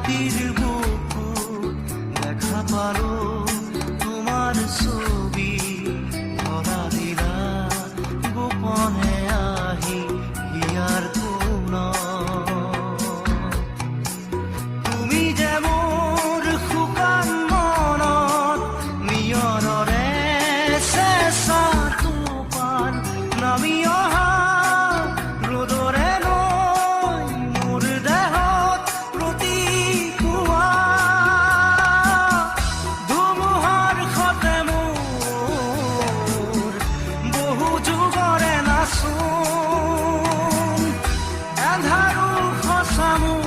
মাটিৰ বুকু দেখা পালো তোমাৰ ছবি ধৰা দিলা গোপনে আহি হিয়াৰ কোণ তুমি যে মোৰ শুকান মনত নিয়ৰৰে চেঁচা টোপাল নামি অহা ৰ'দৰে নৈ মোৰ দেহত প্ৰতিপুৱা ধুমুহাৰ সতে মোৰ বহু যুগৰে নাচোন এন্ধাৰো সঁচা মোৰ